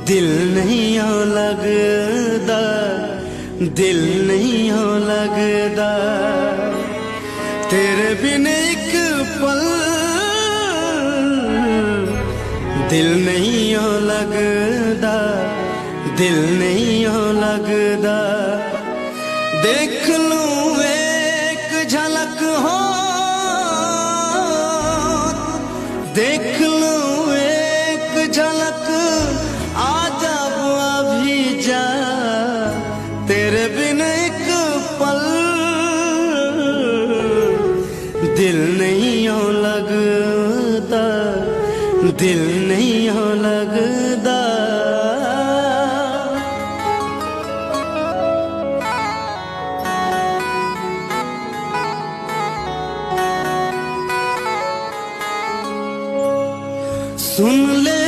दिल नहीं हो लगदा, दिल नहीं हो लगदा तेरे बिन एक पल, दिल नहीं हो लगदा, दिल नहीं हो लगदा। देख लूं एक झलक हो, देख लूं एक झलक, आजा अभी जा तेरे बिन एक पल, दिल नहीं हो लगदा, दिल नहीं हो लगदा। सुन ले